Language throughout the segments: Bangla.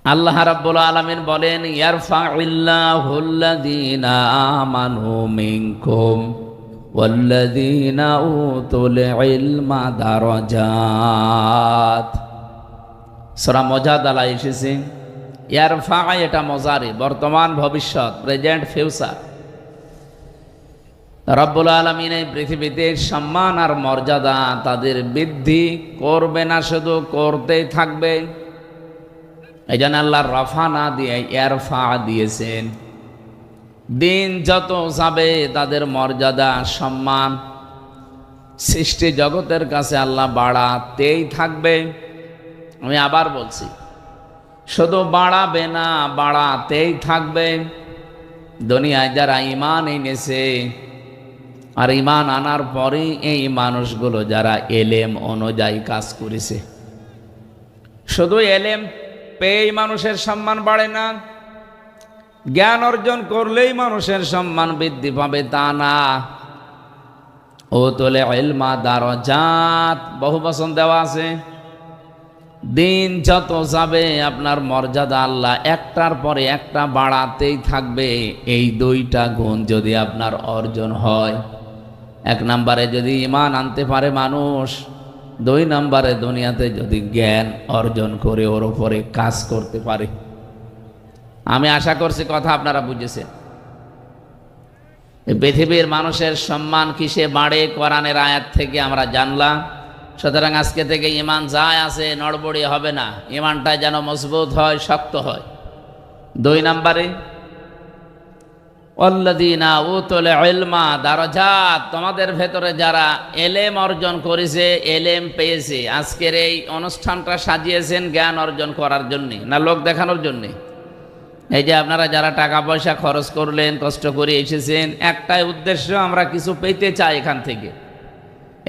আল্লাহ রাব্বুল আলামিন বলেন, ইয়ারফাউল্লাহুল্লাযীনা আমানু মিনকুম ওয়াল্লাযীনা উতুল ইলমা দারাজাত। সূরা মুজাদালা এসেছে ইয়ারফা, এটা মুজারি, বর্তমান, ভবিষ্যৎ, প্রেজেন্ট, ফিউচার। রব্বুল আলামিন এই পৃথিবীতে সম্মান আর মর্যাদা তাদের বৃদ্ধি করবে না, শুধু করতেই থাকবে। এই জন্য আল্লাহ রফা না দিয়ে ইয়ারফা দিয়েছেন। দিন যত যাবে তাদের মর্যাদা সম্মান সৃষ্টি জগতের কাছে আল্লাহ বাড়াতেই থাকবে। আমি আবার বলছি, শুধু বাড়াবে না, বাড়াতেই থাকবে। দুনিয়ায় যারা ঈমান এনেছে আর ঈমান আনার পরে এই মানুষগুলো যারা এলেম অনুযায়ী কাজ করেছে, শুধু এলেম পেয়েই মানুষের সম্মান বাড়ে না, জ্ঞান অর্জন করলেই মানুষের সম্মান বৃদ্ধি পাবে তা না। উতুল ইলমা দারাজাত, বহু বচন দেওয়া আছে। দিন যত যাবে আপনার মর্যাদা আল্লাহ একটার পরে একটা বাড়াতেই থাকবে। এই দুইটা গুণ যদি আপনার অর্জন হয়, এক নম্বরে যদি ঈমান আনতে পারে মানুষ, দুই নম্বরে দুনিয়াতে যদি জ্ঞান অর্জন করে ওর উপরে কাজ করতে পারে। আমি আশা করছি কথা আপনারা বুঝেছেন। পৃথিবীর মানুষের সম্মান কিসে বাড়ে, কোরআনের আয়াত থেকে আমরা জানলাম। সুতরাং আজকে থেকে ঈমান যায় আছে নড়বড়ি হবে না, ঈমানটা যেন মজবুত হয়, শক্ত হয়। দুই নম্বরে ওয়াল্লাযীনা উতুল ইলমা দারাজাত, তোমাদের ভেতরে যারা এলেম অর্জন করেছে, এলেম পেয়েছে। আজকের এই অনুষ্ঠানটা সাজিয়েছেন জ্ঞান অর্জন করার জন্যে না লোক দেখানোর জন্যে? এই যে আপনারা যারা টাকা পয়সা খরচ করলেন, কষ্ট করে এসেছেন, একটাই উদ্দেশ্য, আমরা কিছু পেতে চাই এখান থেকে।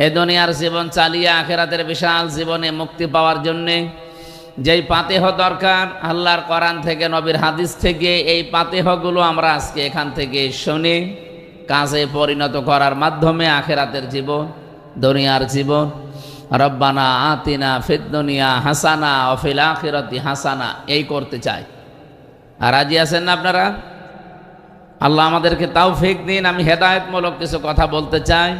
এ দুনিয়ার জীবন চালিয়ে আখিরাতের বিশাল জীবনে মুক্তি পাওয়ার জন্যে যেই পাতেহ দরকার আল্লাহর কোরআন থেকে, নবীর হাদিস থেকে, এই পাতেহগুলো আমরা আজকে এখান থেকে শুনে কাজে পরিণত করার মাধ্যমে আখিরাতের জীবন, দুনিয়ার জীবন, রব্বানা আতিনা ফিদ দুনিয়া হাসানা ওয়া ফিল আখিরাতি হাসানা, এই করতে চাই। আর রাজি আছেন না আপনারা? আল্লাহ আমাদেরকে তৌফিক দিন। আমি হেদায়েতমূলক কিছু কথা বলতে চাই।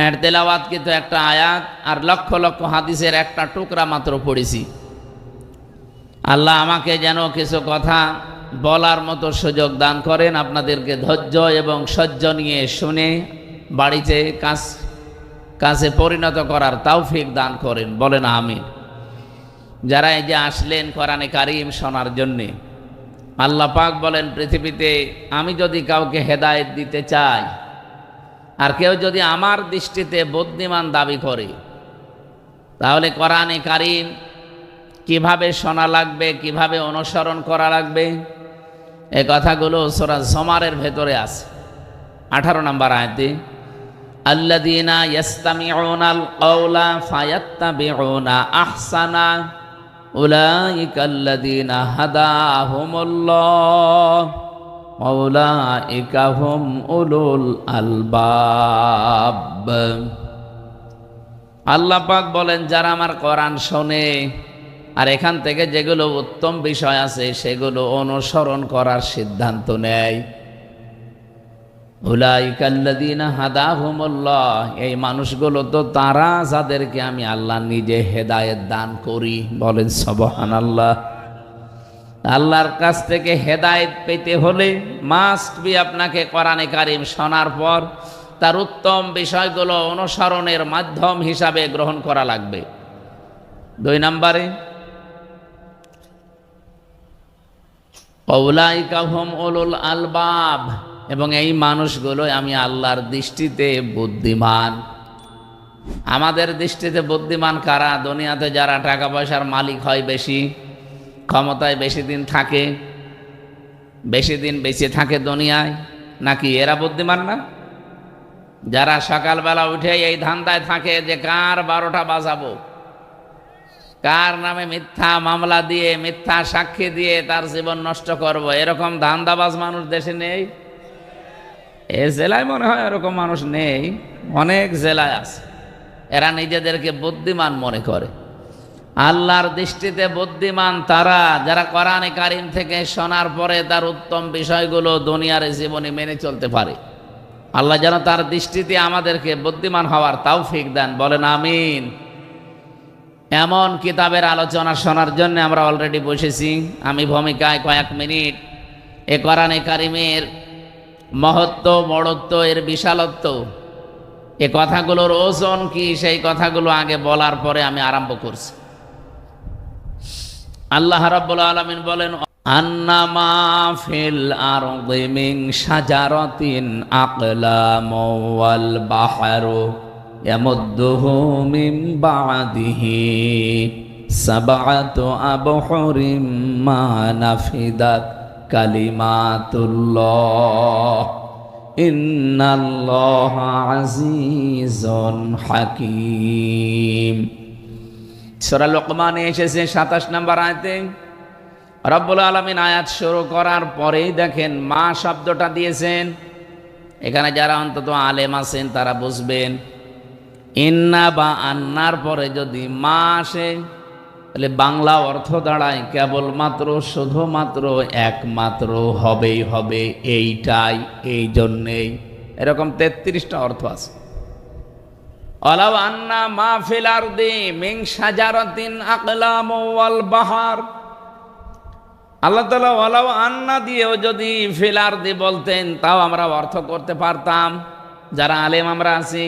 এর তেলাওয়াত কিন্তু একটা আয়াত আর লক্ষ লক্ষ হাদিসের একটা টুকরা মাত্র পড়েছি। আল্লাহ আমাকে যেন কিছু কথা বলার মতো সুযোগ দান করেন, আপনাদেরকে ধৈর্য এবং সহ্য নিয়ে শুনে বাড়িতে কাজে পরিণত করার তৌফিক দান করেন, বলেন আমিন। যারা এই যে আসলেন কোরআনে কারীম শোনার জন্যে, আল্লাহ পাক বলেন পৃথিবীতে আমি যদি কাউকে হেদায়েত দিতে চাই, আর কেউ যদি আমার দৃষ্টিতে বুদ্ধিমান দাবি করে, তাহলে কোরআনে কারীম কিভাবে শোনা লাগবে, কিভাবে অনুসরণ করা লাগবে, এই কথাগুলো সূরা জুমারের ভেতরে আছে। 18 নম্বর আয়াতে, আল্লাযীনা ইয়াস্তামিউনাল কাওলা ফায়াত্তাবিউনা আহসানা উলাইকাল্লাযীনা হাদাহুমুল্লাহ মাওলাইকা হুম উলুল আলবাব। আল্লাহ পাক বলেন যারা আমার কোরআন শোনে আর এখান থেকে যেগুলো উত্তম বিষয় আছে সেগুলো অনুসরণ করার সিদ্ধান্ত নেয়, উলাইকাল্লাযীনা হাদাহুমুল্লাহ, এই মানুষগুলো তো তারা যাদেরকে আমি আল্লাহ নিজে হেদায়েত দান করি। বলেন সুবহানাল্লাহ। আল্লাহর কাছ থেকে হেদায়েত পেতে হলে মাস্ট বি আপনাকে কোরআনে কারীম শোনার পর তার উত্তম বিষয়গুলো অনুসরণের মাধ্যম হিসাবে গ্রহণ করা লাগবে। 2 নম্বরে উলাইকা হুম উলুল আলবাব, এবং এই মানুষগুলো আমি আল্লাহর দৃষ্টিতে বুদ্ধিমান। আমাদের দৃষ্টিতে বুদ্ধিমান কারা? দুনিয়াতে যারা টাকা পয়সার মালিক হয়, বেশি ক্ষমতায় বেশি দিন থাকে, বেশি দিন বেঁচে থাকে দুনিয়ায়, নাকি এরা বুদ্ধিমান না? যারা সকালবেলা উঠে এই ধান্দায় থাকে যে কার 12টা বাজাবো, কার নামে মিথ্যা মামলা দিয়ে, মিথ্যা সাক্ষী দিয়ে তার জীবন নষ্ট করব, এরকম ধান্দাবাজ মানুষ দেশে নেই? এ জেলায় মনে হয় এরকম মানুষ নেই, অনেক জেলায় আছে। এরা নিজেদেরকে বুদ্ধিমান মনে করে। আল্লাহর দৃষ্টিতে বুদ্ধিমান তারা যারা কোরআনে কারিম থেকে শোনার পরে তার উত্তম বিষয়গুলো দুনিয়ার জীবনে মেনে চলতে পারে। আল্লাহ যেন তার দৃষ্টিতে আমাদেরকে বুদ্ধিমান হওয়ার তৌফিক দেন, বলেন আমিন। এমন কিতাবের আলোচনা শোনার জন্য আমরা অলরেডি বসেছি। আমি ভূমিকায় কয়েক মিনিট এ কোরআনে কারিমের মহত্ব, বড়ত্ব, এর বিশালত্ব, এ কথাগুলোর ওজন কি, সেই কথাগুলো আগে বলার পরে আমি আরম্ভ করছি। আল্লাহ রাব্বুল আলামিন বলেন, আন্নামা ফিল আরদি মিন শাজারাতিন আকলামু ওয়াল বাহরু ইয়ামুদ্দুহু মিন বাদিহি সাবআতু আবহুরিম মা নাফিদাত কালিমাতুল্লাহ ইন্নাল্লাহা আজিজুন হাকীম। সূরা লোকমানে এসেছে 27 নম্বর আয়াতে। রব্বুল আলামিন আয়াত শুরু করার পরেই দেখেন মা শব্দটা দিয়েছেন। এখানে যারা অন্তত আলেম আছেন তারা বুঝবেন, ইন্না বা আন্নার পরে যদি মা আসে তাহলে বাংলা অর্থ দাঁড়ায় কেবলমাত্র, শুধুমাত্র, একমাত্র, হবেই হবে, এইটাই, এই জন্যেই, এরকম 33টা অর্থ আছে। ওয়ালাউ আন্না মা ফিল আরদি মিন শাজারাতিন আকলামু ওয়াল বাহার, আল্লাহ তাআলা ওয়ালাউ আন্না দিয়েও যদি ফিল আরদি বলতেন তাও আমরা অর্থ করতে পারতাম, যারা আলেম আমরা আছি।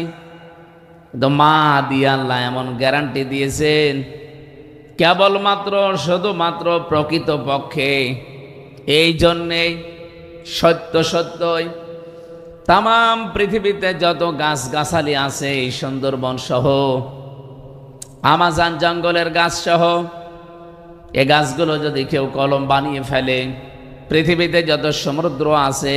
তো মা দিয়ে আল্লাহ এমন গ্যারান্টি দিয়েছেন কেবলমাত্র, শুধুমাত্র, প্রকৃত পক্ষে, এই জন্যেই সত্য সত্যই তাম পৃথিবীতে যত গাছগাছালি আছে, এই সুন্দরবন সহ, আমাজন জঙ্গলের গাছ সহ, এ গাছগুলো যদি কেউ কলম বানিয়ে ফেলে, পৃথিবীতে যত সমুদ্র আছে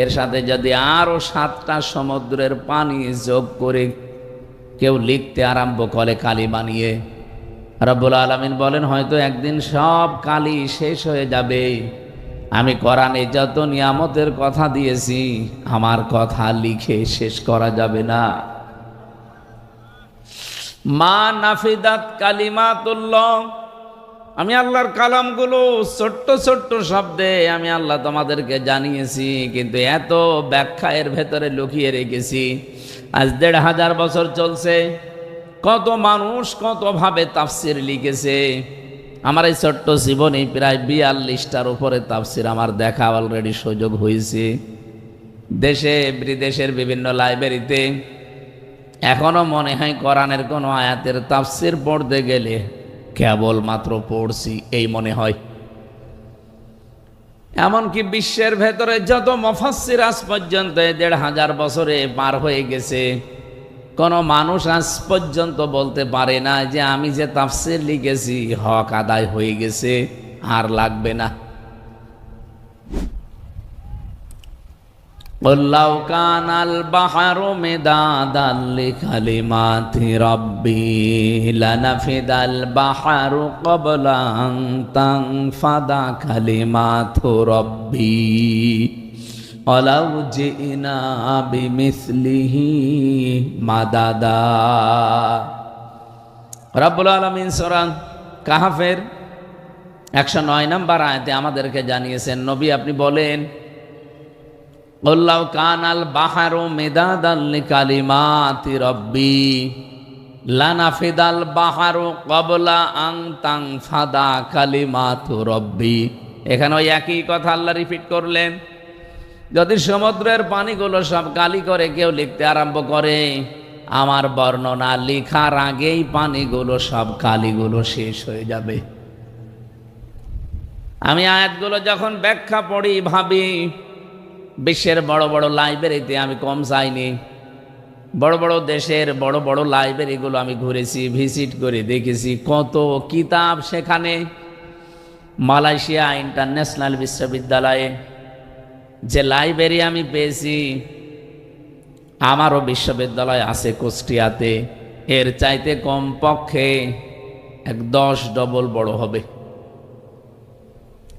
এর সাথে যদি আরো 7টা সমুদ্রের পানি যোগ করে কেউ লিখতে আরম্ভ করে কালি বানিয়ে, রব্বুল আলামিন বলেন হয়তো একদিন সব কালি শেষ হয়ে যাবে। আমি কোরআনে যত নিয়ামতের কথা দিয়েছি আমার কথা লিখে শেষ করা যাবে না। মা নাফিদাত কালিমাতুল্লাহ, আমি আল্লাহর কালামগুলো ছোট্ট ছোট্ট শব্দে আমি আল্লাহ তোমাদেরকে জানিয়েছি, কিন্তু এত ব্যাখ্যা এর ভেতরে লুকিয়ে রেখেছি। আজ 1500 বছর চলছে, কত মানুষ কত ভাবে তাফসির লিখেছে। আমার এই ছোট্ট জীবনে প্রায় 42টার উপরে তাফসির আমার দেখা অলরেডি সুযোগ হয়েছে, দেশে বিদেশের বিভিন্ন লাইব্রেরিতে। এখনো মনে হয় কোরআনের কোনো আয়াতের তাফসির পড়তে গেলে কেবলমাত্র পড়ছি এই মনে হয়। এমনকি বিশ্বের ভেতরে যত মুফাসসির আজ পর্যন্ত 1500 বছরে পার হয়ে গেছে, কোন মানুষ আজ পর্যন্ত বলতে পারে না যে আমি যে তাফসীর লিখেছি হক আদায় হয়ে গেছে, আর লাগবে না। আল্লাহু কানাল বাহরু মিদাদাল লিকালিমাতি রাব্বি লানাফিদাল বাহরু ক্বাবলা আন তানফাদা কালিমাতু রাব্বি ওয়ালাউ জিনা বিমিসলিহি মাদাদা। রব্বুল আলামিন সূরা কাহফের 109 নম্বর আয়াতে আমাদেরকে জানিয়েছেন, নবী আপনি বলেন, আল্লাহু কানাল বাহরু মিদাদাল লিকালিমাতি রাব্বি লানাফিদাল বাহরু ক্বাবলা আন তানফাদা কালিমাতু রাব্বি। এখানে ওই একই কথা আল্লাহ রিপিট করলেন। যদি সমুদ্রের পানিগুলো সব কালি করে কেউ লিখতে আরম্ভ করে, আমার বর্ণনা লেখার আগেই পানিগুলো সব কালিগুলো শেষ হয়ে যাবে। আমি আয়াতগুলো যখন ব্যাখ্যা পড়ি ভাবি, বিশ্বের বড় বড় লাইব্রেরিতে আমি কম যাইনি, বড় বড় দেশের বড় বড় লাইব্রেরিগুলো আমি ঘুরেছি, ভিজিট করে দেখেছি কত কিতাব সেখানে। মালয়েশিয়া ইন্টারন্যাশনাল বিশ্ববিদ্যালয়ে যে লাইব্রেরি আমি পেয়েছি, আমারও বিশ্ববিদ্যালয় আছে কুষ্টিয়াতে, এর চাইতে কম পক্ষে 10 ডবল বড় হবে।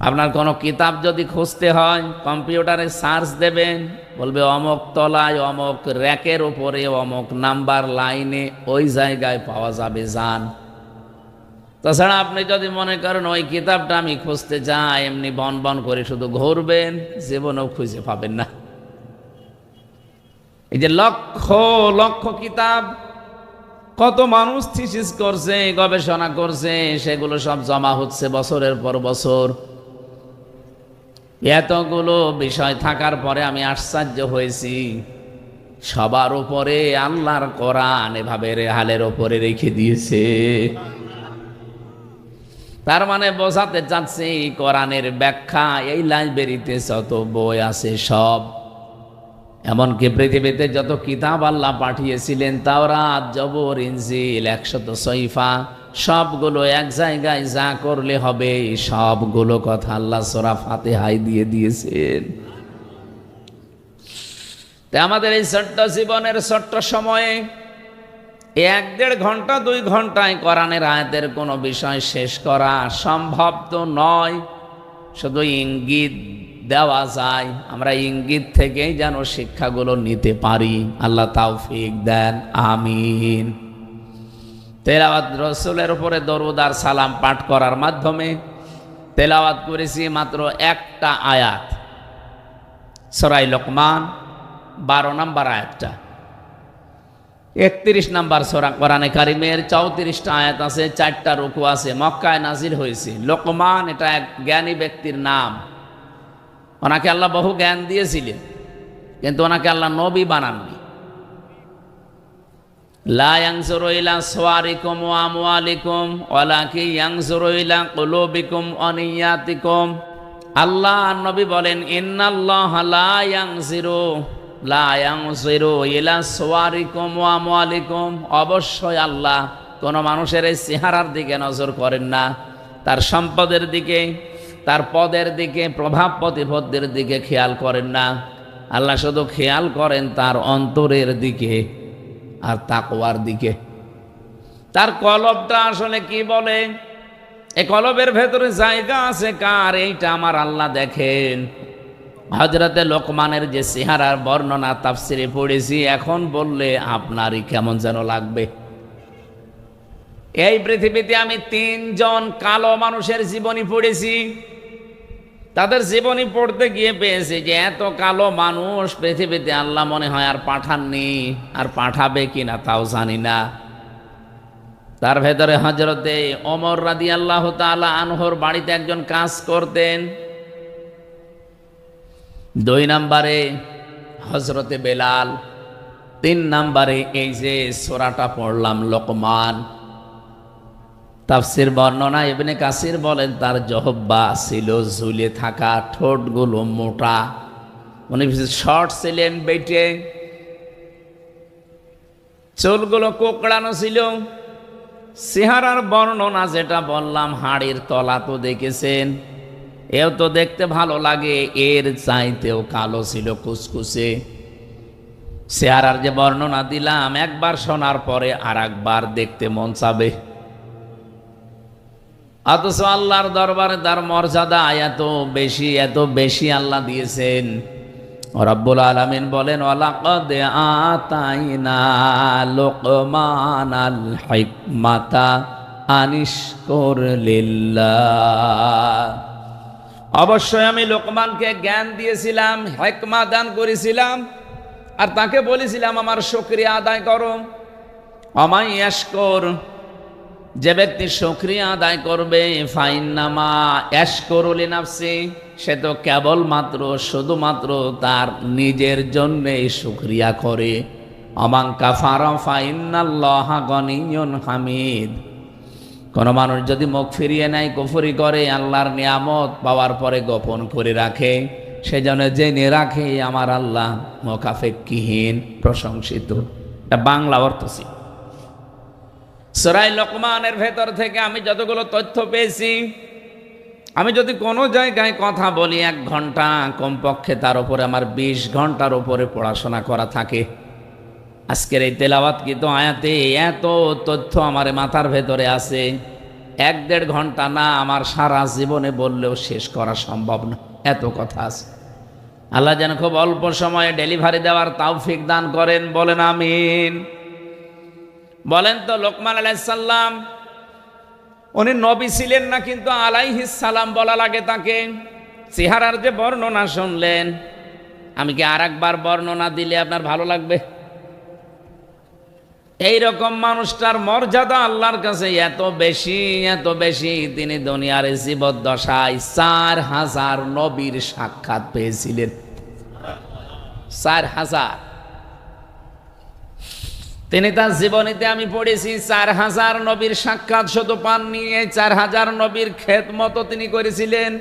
আপনার কোনো কিতাব যদি খুঁজতে হয় কম্পিউটারে সার্চ দেবেন, বলবে অমক তলায়, অমক র্যাকের উপরে, অমক নাম্বার লাইনে, ওই জায়গায় পাওয়া যাবে, যান। তাছাড়া আপনি যদি মনে করেন ওই কিতাবটা আমি খুঁজতে চাই, এমনি বন বন করে শুধু ঘুরবেন, জীবনেও খুঁজে পাবেন না। এই যে লক্ষ লক্ষ কিতাব, কত মানুষ থিসিস করছে, গবেষণা করছে, সেগুলো সব জমা হচ্ছে বছরের পর বছর। এতগুলো বিষয় থাকার পরে আমি আশ্চর্য হয়েছি, সবার উপরে আল্লাহর কোরআন এভাবে রেহালের উপরে রেখে দিয়েছে। তার মানে বোঝাতে চাচ্ছি কোরআনের ব্যাখ্যা এই লাইব্রেরিতে যত বই আছে সব, এমনকি পৃথিবীতে যত কিতাব আল্লাহ পাঠিয়েছিলেন, তাওরাত, জবর, ইনজিল, 100 সহিফা, সবগুলো এক জায়গায় যা করলে হবে সবগুলো কথা আল্লাহ সূরা ফাতিহায় দিয়ে দিয়েছেন। তা আমাদের এই ছোট্ট জীবনের ছোট্ট সময়ে 1-1.5 ঘন্টা 2 ঘন্টায় কোরআনের আয়াতের কোনো বিষয় শেষ করা সম্ভব তো নয়, শুধু ইঙ্গিত দেওয়া যায়। আমরা ইঙ্গিত থেকেই যেন শিক্ষাগুলো নিতে পারি, আল্লাহ তৌফিক দেন, আমিন। তেলাওয়াত, রসুলের উপরে দরুদ আর সালাম পাঠ করার মাধ্যমে তেলাওয়াত করেছি মাত্র একটা আয়াত, সূরা লোকমান 12 নম্বর আয়াতটা। 31 নম্বর সূরা কোরআনে কারিমের 34টা আয়াত আছে, 4টা রুকু আছে, মক্কায় নাজিল হয়েছে। লোকমান এটা এক জ্ঞানী ব্যক্তির নাম, ওনাকে আল্লাহ বহু জ্ঞান দিয়েছিলেন, কিন্তু ওনাকে আল্লাহ নবী বানাননি। লা ইয়ানজুরু ইলা সুওয়ারিকুম ওয়া আমওয়ালিকুম ওয়ালাকিন ইয়ানজুরু ইলা কুলুবিকুম ওয়া নিয়াতিকুম। আল্লাহ নবী বলেন, ইন্নাল্লাহা লা ইয়ানজুরু ইলা সুওয়ারিকুম ওয়া আমওয়ালিকুম। অবশ্যই আল্লাহ কোন মানুষের এই চেহারার দিকে নজর করেন না, তার সম্পদের দিকে, তার পদের দিকে, প্রভাব প্রতিপত্তির দিকে খেয়াল করেন না। আল্লাহ শুধু খেয়াল করেন তার অন্তরের দিকে আর তাকওয়ার দিকে। তার কলবটা আসলে কি বলে, এই কলবের ভেতরে জায়গা আছে কার, এইটা আমার আল্লাহ দেখেন। হযরতে লোকমানের যে চেহারার বর্ণনা তাফসিরে পড়েছি, এখন বললে আপনারই কেমন যেন লাগবে। এই পৃথিবীতে আমি 3 জন কালো মানুষের জীবনী পড়েছি। তাদের জীবনী পড়তে গিয়ে পেয়েছি যে এত কালো মানুষ পৃথিবীতে আল্লাহ মনে হয় আর পাঠাননি, আর পাঠাবে কিনা তাও জানি না। তার ভেতরে হযরতে ওমর রাদিয়াল্লাহু তাআলা আনহুর বাড়িতে একজন কাজ করতেন। 2 নম্বরে হযরতে বেলাল, 3 নম্বরে এই যে সূরাটা পড়লাম লোকমান। তাফসির বর্ণনা ইবনে কাসির বলেন তার জহব্বা ছিল ঝুলে থাকা, ঠোঁটগুলো মোটা, উনি শর্ট ছিলেন, বেটে, চুলগুলো কোকড়ানো ছিল। চেহারার বর্ণনা যেটা বললাম, হাড়ের তলা তো দেখেছেন, এও তো দেখতে ভালো লাগে, এর চাইতেও কালো ছিল, কুচকুচে। চেহারার যে বর্ণনা দিলাম, একবার শোনার পরে আর একবার দেখতে মন চাবে। অথচ আল্লাহর দরবারে তার মর্যাদা এত বেশি, এত বেশি আল্লাহ দিয়েছেন। রব্বুল আলামিন বলেন, ওয়ালাকাদ আতাইনা লুকমানাল হিকমাতা আনিশকুর লিল্লাহ। অবশ্যই আমি লোকমানকে জ্ঞান দিয়েছিলাম, হিকমা দান করেছিলাম, আর তাকে বলেছিলাম আমার শুকরিয়া আদায় করো। আমায় ইয়াশকুর, যে ব্যক্তি শুকরিয়া আদায় করবে, ফাইন্নামা ইয়াশকুরু লিনাফসি, সে তো কেবলমাত্র শুধুমাত্র তার নিজের জন্যই শুকরিয়া করে। আমান কাফারা ফাইন্নাল্লাহা গনিয়্যুন হামিদ। কোন মানুষ যদি মুখ ফিরিয়ে নেয়, কুফরি করে, আল্লাহর নিয়ামত পাওয়ার পরে গোপন করে রাখে, সেজন্য জেনে রাখে আমার আল্লাহ মুখাপেক্ষীহীন, প্রশংসিত। এটা বাংলা অর্থ ছিল। সূরা লোকমানের ভেতর থেকে আমি যতগুলো তথ্য পেয়েছি, আমি যদি কোনো জায়গায় কথা বলি 1 ঘন্টা, কমপক্ষে তার উপরে আমার 20 ঘন্টার উপরে পড়াশোনা করা থাকে। আজকের এই তেলাওয়াতকৃত আয়াতে এত তথ্য আমার মাথার ভেতরে আছে, 1-1.5 ঘন্টা না, আমার সারা জীবনে বললেও শেষ করা সম্ভব না, এত কথা আছে। আল্লাহ যেন খুব অল্প সময়ে ডেলিভারি দেওয়ার তৌফিক দান করেন, বলেন আমিন। বলেন তো, লোকমান আলাইহিস সালাম উনি নবী ছিলেন না, কিন্তু আলাইহিস সালাম বলা লাগে তাকে। চেহারার যে বর্ণনা শুনলেন, আমি কি আর একবার বর্ণনা দিলে আপনার ভালো লাগবে? এইরকম মানুষটার মর্যাদা আল্লাহর কাছে এত বেশি, এত বেশি, তিনি দুনিয়ার জীবদ্দশায় 4000 নবীর সাক্ষাৎ পেয়েছিলেন। 4000। তিনি তার জীবনীতে আমি পড়েছি 4000 নবীর সাক্ষাৎ শুধু পাননি, এই 4000 নবীর খেদমত তিনি করেছিলেন।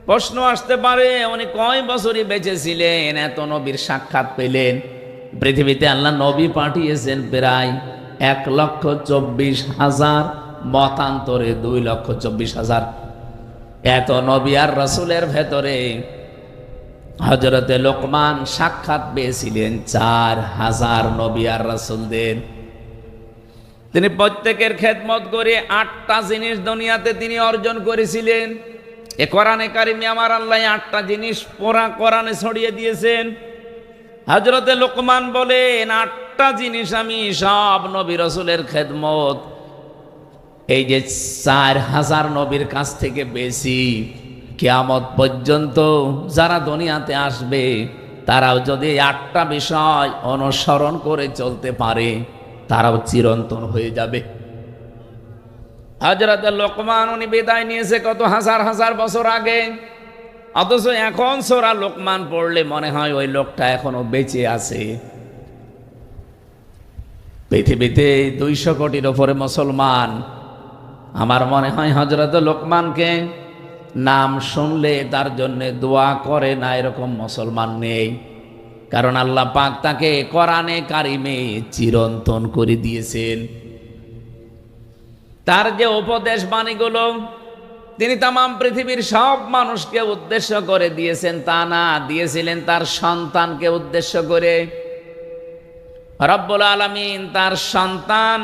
প্রশ্ন আসতে পারে উনি কয় বছরই বেঁচে ছিলেন, এত নবীর সাক্ষাৎ পেলেন? পৃথিবীতে আল্লাহ নবী পাঠিয়েছেন প্রায় 1,24,000, মতান্তরে 2,24,000। এত নবী আর রাসূলের ভেতরে হযরতে লোকমান সাক্ষাৎ পেয়েছিলেন 4000 নবী আর রাসূলদের। তিনি প্রত্যেকের খেদমত করে 8টা জিনিস দুনিয়াতে তিনি অর্জন করেছিলেন। এ কোরআনে কারিমে আমার আল্লাহ 8টা জিনিস পুরা কোরআনে ছড়িয়ে দিয়েছেন। হযরতে লোকমান বলেন, 8টা জিনিস আমি সব নবী রাসূলের খেদমত এই যে 4000 নবীর কাছ থেকে পেয়েছি। কিয়ামত পর্যন্ত যারা দুনিয়াতে আসবে তারাও যদি 8টা বিষয় অনুসরণ করে চলতে পারে, তারাও চিরন্তন হয়ে যাবে। হযরত লোকমান উনি বিদায় নিয়েছে কত হাজার হাজার বছর আগে, অথচ এখন সূরা লোকমান পড়লে মনে হয় ওই লোকটা এখনো বেঁচে আছে। পৃথিবীতে 200 কোটির উপরে মুসলমান। আমার মনে হয় হযরত লোকমানকে নাম শুনলে তার জন্য দোয়া করে না এরকম মুসলমান নেই। কারণ আল্লাহ পাক তাকে কোরআনে কারিমে চিরন্তন করে দিয়েছেন। তার যে উপদেশ বাণীগুলো তিনি তাম পৃথিবীর সব মানুষকে উদ্দেশ্য করে দিয়েছেন তা না, দিয়েছিলেন তার সন্তানকে উদ্দেশ্য করে। রব্বুল আলামিন তার সন্তান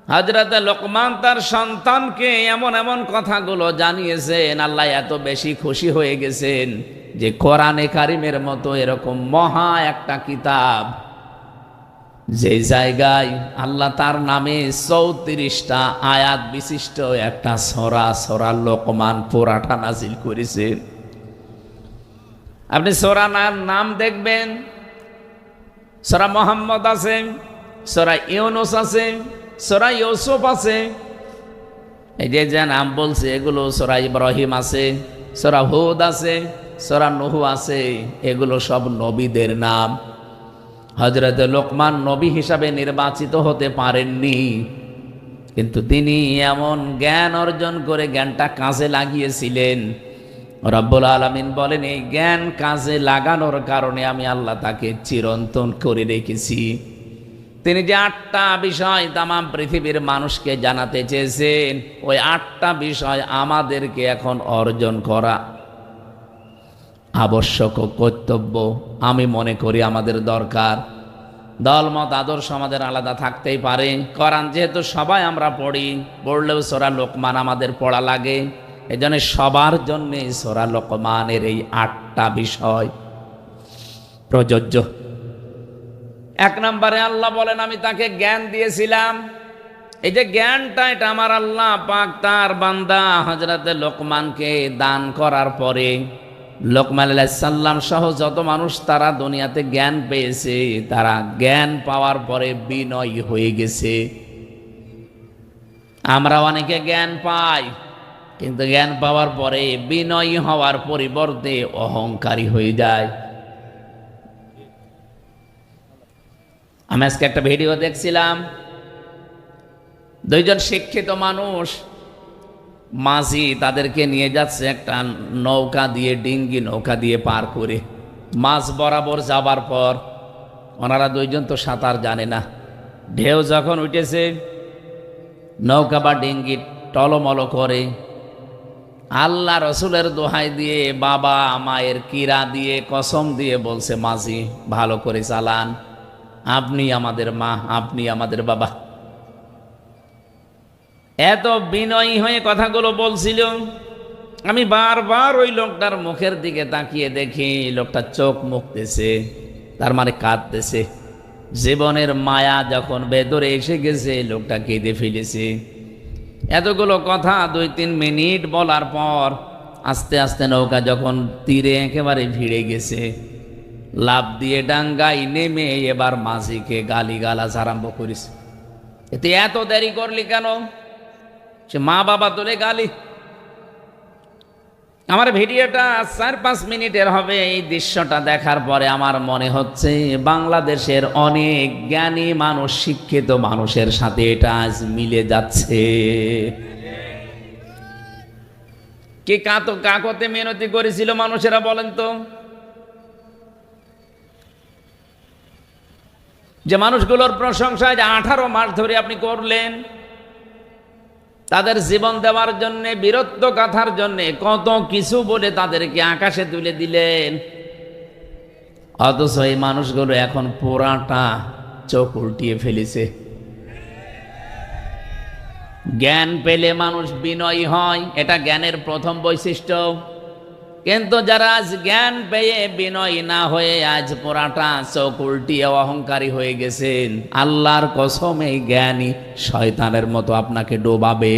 হযরত লোকমান তার সন্তানকে এমন এমন কথাগুলো জানিয়েছেন, আল্লাহ এত বেশি খুশি হয়ে গেছেন যে কোরআনে কারিমের মতো এরকম মহা একটা কিতাব, যে জায়গায় আল্লাহ তার নামে 34টা আয়াত বিশিষ্ট একটা সূরা লোকমান পুরাটা নাজিল করেছেন। আপনি সূরার নাম দেখবেন, সূরা মুহাম্মদ আছে, সূরা ইউনূস আছে, সূরা ইউসুফ আছে। এই যে নাম বলছে এগুলো সূরা ইব্রাহিম আছে, সূরা হুদ আছে, সূরা নূহ আছে, এগুলো সব নবীদের নাম। হযরত লোকমান নবী হিসাবে নির্বাচিত হতে পারেননি, কিন্তু তিনি এমন জ্ঞান অর্জন করে জ্ঞানটা কাজে লাগিয়েছিলেন। রব্বুল আলামিন বলেন, এই জ্ঞান কাজে লাগানোর কারণে আমি আল্লাহ তাকে চিরন্তন করে রেখেছি। তিনি যে 8টা বিষয় তাম পৃথিবীর মানুষকে জানাতে চেয়েছেন, ওই 8টা বিষয় আমাদেরকে এখন অর্জন করা আবশ্যক ও কর্তব্য আমি মনে করি আমাদের দরকার। দলমত আদর্শ আমাদের আলাদা থাকতেই পারে, কোরআন যেহেতু সবাই আমরা পড়ি, পড়লেও সূরা লোকমান আমাদের পড়া লাগে। এজন্য সবার জন্য সূরা লোকমানের এই 8টা বিষয় প্রযোজ্য। 1 নম্বরে আল্লাহ বলেন, আমি তাকে জ্ঞান দিয়েছিলাম। এই যে জ্ঞানটা, এটা আমার আল্লাহ পাক তার বান্দা হযরতে লোকমানকে দান করার পরে, লোকমান আলাইহিস সালাম সহ যত মানুষ তারা দুনিয়াতে জ্ঞান পেয়েছে, তারা জ্ঞান পাওয়ার পরে বিনয়ী হয়ে গেছে। আমরা অনেকে জ্ঞান পাই, কিন্তু জ্ঞান পাওয়ার পরে বিনয়ী হওয়ার পরিবর্তে অহংকারী হয়ে যায়। আমি আজকে একটা ভিডিও দেখছিলাম, 2জন শিক্ষিত মানুষ মাঝি তাদেরকে নিয়ে যাচ্ছে একটা নৌকা দিয়ে, ডিঙ্গি নৌকা দিয়ে পার করে। মাঝ বরাবর যাবার পর ওনারা 2জন তো সাঁতার জানে না, ঢেউ যখন উঠেছে নৌকা বা ডিঙ্গি টলমল করে। আল্লাহ রসুলের দোহাই দিয়ে, বাবা মায়ের কিরা দিয়ে, কসম দিয়ে বলছে, মাঝি ভালো করে চালান, আপনি আমাদের মা, আপনি আমাদের বাবা। এত বিনয়ী হয়ে কথাগুলো বলছিল। আমি বারবার ওই লোকটার মুখের দিকে তাকিয়ে দেখি, লোকটা চোখ মুখতেছে, তার মানে কাঁদতেছে। জীবনের মায়া যখন ভেতরে এসে গেছে, লোকটা কেঁদে ফেলেছে। এতগুলো কথা 2-3 মিনিট বলার পর আস্তে আস্তে নৌকা যখন তীরে একেবারে ভিড়ে গেছে, লাফ দিয়ে ডাঙ্গায় নেমে এবার মাঝিকে গালিগালাজ আরম্ভ করেছে। এতে এত দেরি করলি কেন? সে মা বাবা তোলে গালি। আমার ভিডিওটা 4-5 মিনিটের হবে। এই দৃশ্যটা দেখার পরে আমার মনে হচ্ছে বাংলাদেশের অনেক জ্ঞানী মানুষ, শিক্ষিত মানুষের সাথে এটা আজ মিলে যাচ্ছে। কে কাকতে মিনতি করেছিল মানুষেরা বলেন তো? যে মানুষগুলোর প্রশংসায় 18 মাস ধরে আপনি করলেন, তাদের জীবন দেওয়ার জন্যে, বীরত্ব গাথার জন্যে কত কিছু বলে তাদেরকে আকাশে তুলে দিলেন। অথচ এই মানুষগুলো এখন পুরাটা চোখ উল্টিয়ে ফেলেছে। জ্ঞান পেলে মানুষ বিনয়ী হয়, এটা জ্ঞানের প্রথম বৈশিষ্ট্য। কিন্তু যারা আজ জ্ঞান পেয়ে বিনয়ী না হয়ে আজ পুরাটা চোখ উল্টিয়ে অহংকারী হয়ে গেছেন, আল্লাহর কসম এই জ্ঞানী শয়তানের মতো আপনাকে ডোবাবে।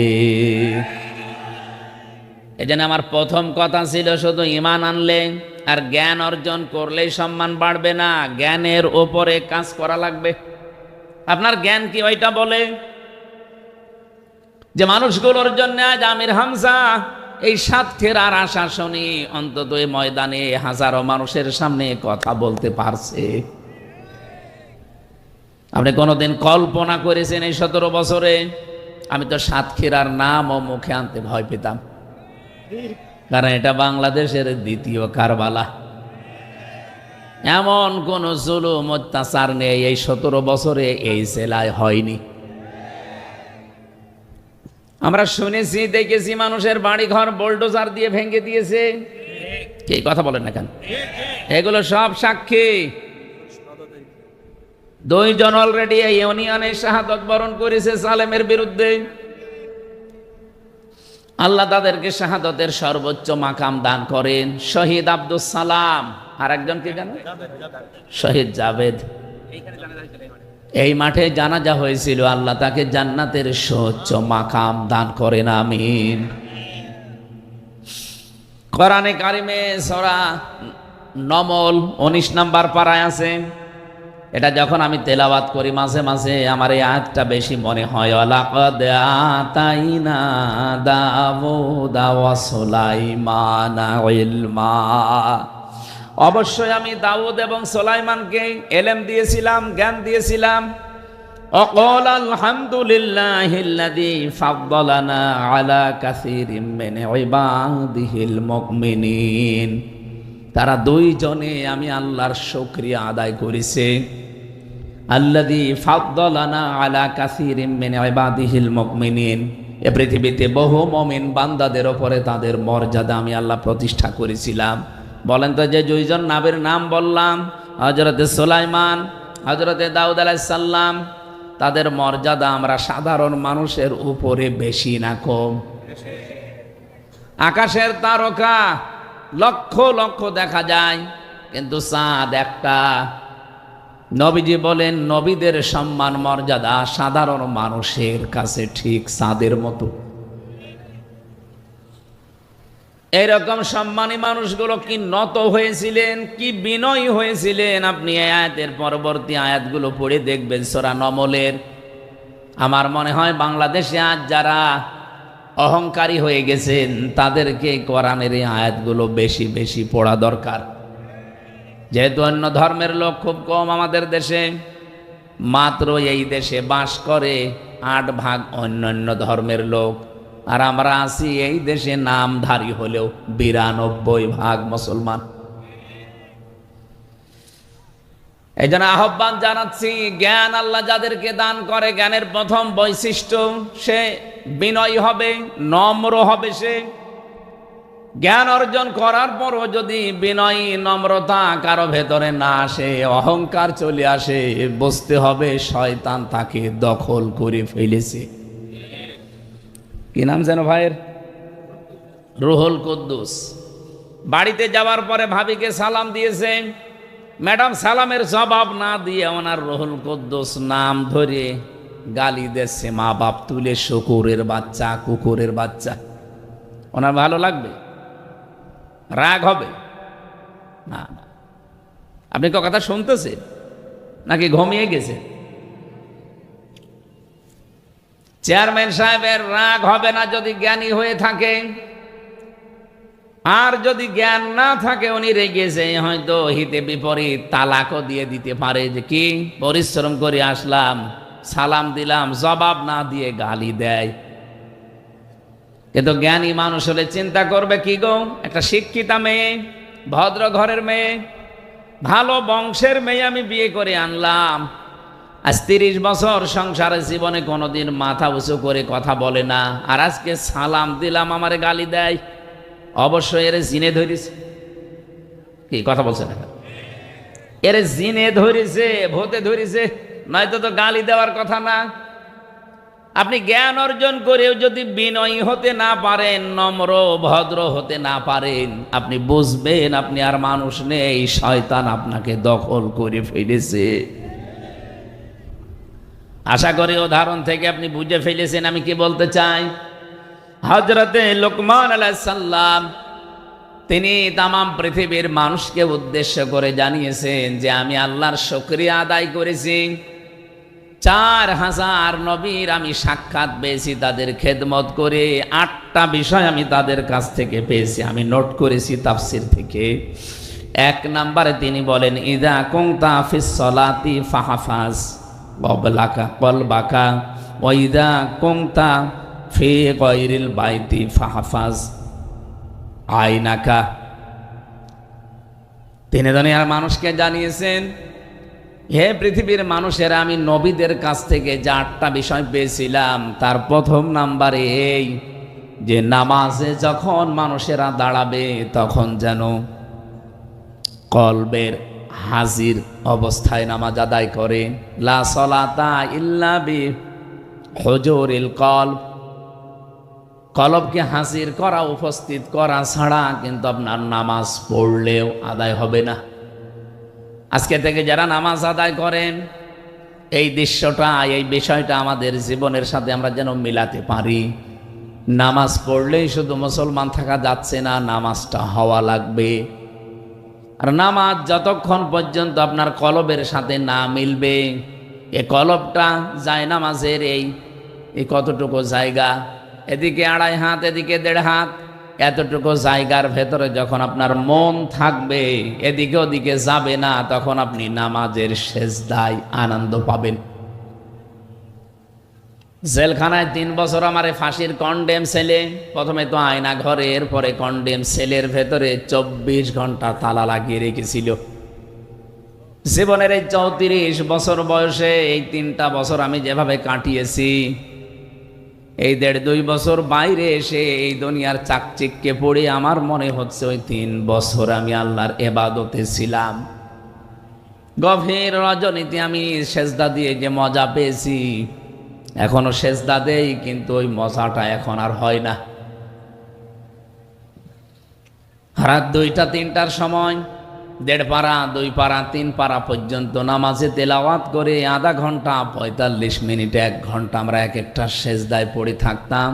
এজন্য আমার প্রথম কথা ছিল শুধু ঈমান আনলে আর জ্ঞান অর্জন করলেই সম্মান বাড়বে না, জ্ঞানের ওপরে কাজ করা লাগবে। আপনার জ্ঞান কি ওইটা বলে যে মানুষগুলোর জন্য আজ আমির হামজা এই সাতক্ষীরার আশা শুনি অন্তত এই ময়দানে হাজারো মানুষের সামনে কথা বলতে পারছে? আপনি কোনোদিন কল্পনা করেছেন এই 17 বছরে? আমি তো সাতক্ষীরার নামও মুখে আনতে ভয় পেতাম, কারণ এটা বাংলাদেশের দ্বিতীয় কারবালা। এমন কোন জুলুম অত্যাচার নেই এই 17 বছরে এই জেলায় হয়নি। আমরা শুনেছি, দেখেছি মানুষের বাড়ি ঘর বোল্ডোজার দিয়ে ভেঙে দিয়েছে। কে কথা বলেন না কেন? এগুলো সব সাক্ষী। 2 জন অলরেডি এই ইউনিয়নে শাহাদত বরণ করেছে সালেমের বিরুদ্ধে। আল্লাহ তাদেরকে শাহাদতের সর্বোচ্চ মাকাম দান করেন। শহীদ আব্দুল সালাম আর একজন কি জানেন? শহীদ জাভেদ। এই মাঠে জানাজা হয়েছিল, আল্লাহ তাকে জান্নাতের সর্বোচ্চ মাকাম দান করেন, আমিন। কোরআনে কারিমে সূরা নমল 19 নম্বর পারায় আছে। এটা যখন আমি তেলাওয়াত করি মাঝে মাঝে আমার এই আয়াতটা বেশি মনে হয়। ওয়ালাকাদ আতাইনা দাউদা ওয়া সুলাইমানা ইলমা, অবশ্যই আমি দাউদ এবং সুলাইমানকে ইলম দিয়েছিলাম, জ্ঞান দিয়েছিলাম। ওয়াকাল আলহামদুলিল্লাহিল্লাযী ফাদ্দালানা আলা কাসীরিম মিন ইবাদিহিল মুমিনিন। তারা 2 জনে আমি আল্লাহর শুকরিয়া আদায় করেছে। আল্লাযী ফাদ্দালানা আলা কাসীরিম মিন ইবাদিহিল মুমিনিন, এই পৃথিবীতে বহু মুমিন বান্দাদের উপরে তাদের মর্যাদা আমি আল্লাহ প্রতিষ্ঠা করেছিলাম। বলেন তো, যে 2 জন নবীর নাম বললাম, হযরতে সুলাইমান, হযরতে দাউদ আলাইহিস সালাম, তাদের মর্যাদা আমরা সাধারণ মানুষের উপরে বেশি না কম? আকাশের তারকা লক্ষ লক্ষ দেখা যায়, কিন্তু চাঁদ একটা। নবীজি বলেন নবীদের সম্মান মর্যাদা সাধারণ মানুষের কাছে ঠিক চাঁদের মতো। এরকম সম্মানী মানুষগুলো কি নত হয়েছিলেন, কি বিনয়ী হয়েছিলেন, আপনি এই আয়াতের পরবর্তী আয়াতগুলো পড়ে দেখবেন সূরা নমলের। আমার মনে হয় বাংলাদেশে আজ যারা অহংকারী হয়ে গেছেন তাদেরকে কোরআনের এই আয়াতগুলো বেশি বেশি পড়া দরকার। যেহেতু অন্য ধর্মের লোক খুব কম আমাদের দেশে, মাত্র এই দেশে বাস করে 8 ভাগ অন্যান্য ধর্মের লোক, আর আমরা আছি এই দেশে নামধারী হলেও 92 ভাগ মুসলমান। এই জন্য আহ্বান জানাচ্ছি, জ্ঞান আল্লাহ যাদেরকে দান করে, জ্ঞানের প্রথম বৈশিষ্ট্য সে বিনয়ী হবে, নম্র হবে। সে জ্ঞান অর্জন করার পরও যদি বিনয়ী নম্রতা কারো ভেতরে না আসে, অহংকার চলে আসে, বুঝতে হবে শয়তান তাকে দখল করে ফেলেছে। কি নাম যেন ভাইয়ের? রুহুল কুদ্দুস। বাড়িতে যাওয়ার পরে ভাবিকে সালাম দিয়েছে, ম্যাডাম সালামের জবাব না দিয়ে ওনার রুহুল কুদ্দুস নাম ধরে গালি দিচ্ছে মা বাপ তুলে, শুকুরের বাচ্চা, কুকুরের বাচ্চা। ওনার ভালো লাগবে? রাগ হবে না? আপনি কথা শুনতেছেন নাকি ঘুমিয়ে গেছে? চেয়ারম্যান সাহেবের রাগ হবে না যদি জ্ঞানী হয়ে থাকে, আর যদি জ্ঞান না থাকে উনি রেগেছে, হয়তো হিতে বিপরীত তালাকও দিয়ে দিতে পারে, যে কি পরিশ্রম করে আসলাম, সালাম দিলাম, জবাব না দিয়ে গালি দেয়। কিন্তু জ্ঞানী মানুষ হলে চিন্তা করবে, কি গো, একটা শিক্ষিতা মেয়ে, ভদ্র ঘরের মেয়ে, ভালো বংশের মেয়ে আমি বিয়ে করে আনলাম, আজ 30 বছর সংসারের জীবনে কোনোদিন মাথা উঁচু করে কথা বলে না, আর আজকে সালাম দিলাম আমারে গালি দেয়। অবশ্যই এর জিনে ধরেছে। কি কথা বলছেন? এর জিনে ধরেছে, ভূতে ধরেছে, নয়তো তো গালি দেওয়ার কথা না। আপনি জ্ঞান অর্জন করেও যদি বিনয়ী হতে না পারেন, নম্র ভদ্র হতে না পারেন, আপনি বুঝবেন আপনি আর মানুষ নেই, শয়তান আপনাকে দখল করে ফেলেছে। আশা করি উদাহরণ থেকে আপনি বুঝে ফেলেছেন আমি কি বলতে চাই। হযরতে লোকমান আলাইহিস সালাম তিনি তামাম পৃথিবীর মানুষকে উদ্দেশ্য করে জানিয়েছেন যে আমি আল্লাহর শুকরিয়া আদায় করেছি, 4000 নবীর আমি সাক্ষাৎ পেয়েছি, তাদের খেদমত করে 8টা বিষয় আমি তাদের কাছ থেকে পেয়েছি, আমি নোট করেছি তাফসীর থেকে। 1 নম্বরে তিনি বলেন, ইদা কুনতা ফিস সলাতি ফাহফাজ কলবাকা ওয়া ইদা কুনতা ফি গায়রিল বাইতি ফাহফাজ আইনাকা। তিনি দুনিয়ার মানুষকে জানিয়েছেন, হে পৃথিবীর মানুষেরা, আমি নবীদের কাছ থেকে যে 8টা বিষয় পেয়েছিলাম, তার প্রথম নাম্বারে এই যে নামাজে যখন মানুষেরা দাঁড়াবে তখন যেন কলবের হাজির অবস্থায় নামাজ আদায় করে। লা সলাতা ইল্লা বি হুজুরিল কলব, কলবকে হাজির করা, উপস্থিত করা ছাড়া কিন্তু আপনার নামাজ পড়লেও আদায় হবে না। আজকে থেকে যারা নামাজ আদায় করেন, এই দৃশ্যটা, এই বিষয়টা আমাদের জীবনের সাথে আমরা যেন মিলাতে পারি। নামাজ পড়লেই শুধু মুসলমান থাকা যাচ্ছে না, নামাজটা হওয়া লাগবে। আর নামাজ যতক্ষণ পর্যন্ত আপনার কলবের সাথে না মিলবে, এ কলবটা যায় নামাজের এই কতটুকু জায়গা, এদিকে 2.5 হাত, এদিকে 1.5 হাত, এতটুকু জায়গার ভেতরে যখন আপনার মন থাকবে, এদিকে ওদিকে যাবে না, তখন আপনি নামাজের সেজদায় আনন্দ পাবেন। জেলখানায় 3 বছর আমারে ফাঁসির কন্ডেম সেলে, প্রথমে তো আয়না ঘরে, এরপরে কন্ডেম সেলের ভেতরে 24 ঘন্টা তালা লাগিয়ে রেখেছিল। জীবনের এই 34 বছর বয়সে এই 3টা বছর আমি যেভাবে কাটিয়েছি, এই 1.5-2 বছর বাইরে এসে এই দুনিয়ার চাকচিক্যে পড়ে আমার মনে হচ্ছে ওই 3 বছর আমি আল্লাহর ইবাদতে ছিলাম। গভীর রজনীতে আমি সেজদা দিয়ে যে মজা পেয়েছি, এখনো সেজদা দেই, কিন্তু ওই মজাটা এখন আর হয় না। রাত 2টা-3টার সময় 1.5 পারা, 2 পারা, 3 পারা পর্যন্ত নামাজে তেলাওয়াত করে আধা ঘন্টা, 45 মিনিট, 1 ঘন্টা আমরা এক একটা সেজদায় পড়ে থাকতাম।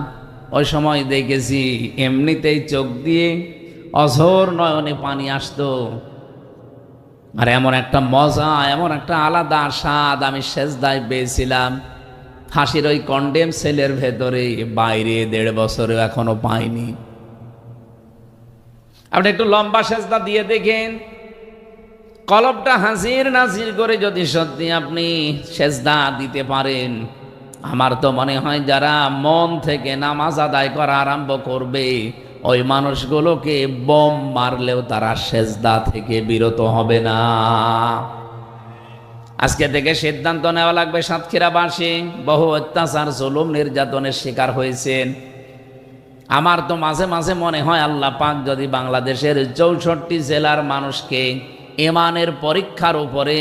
ওই সময় দেখেছি এমনিতেই চোখ দিয়ে অঝোর নয়নে পানি আসতো। আর এমন একটা মজা, এমন একটা আলাদা স্বাদ আমি সেজদায় পেয়েছিলাম, ফাঁসির ওই কন্ডেম সেলের ভেতরে, বাইরে 1.5 বছরেও এখনো পাইনি। আপনি একটু লম্বা সেজদা দিয়ে দেখেন, কলবটা হাজির নাজির করে যদি সত্যি আপনি সেজদা দিতে পারেন, আমার তো মনে হয় যারা মন থেকে নামাজ আদায় করা আরম্ভ করবে, ওই মানুষগুলোকে বোম মারলেও তারা সেজদা থেকে বিরত হবে না। আজকে থেকে সিদ্ধান্ত নেওয়া লাগবে, সাতক্ষীরাবাসী বহু অত্যাচার, জুলুম, নির্যাতনের শিকার হয়েছেন। আমার তো মাঝে মাঝে মনে হয় আল্লাহ পাক যদি বাংলাদেশের 64 জেলার মানুষকে ঈমানের পরীক্ষার উপরে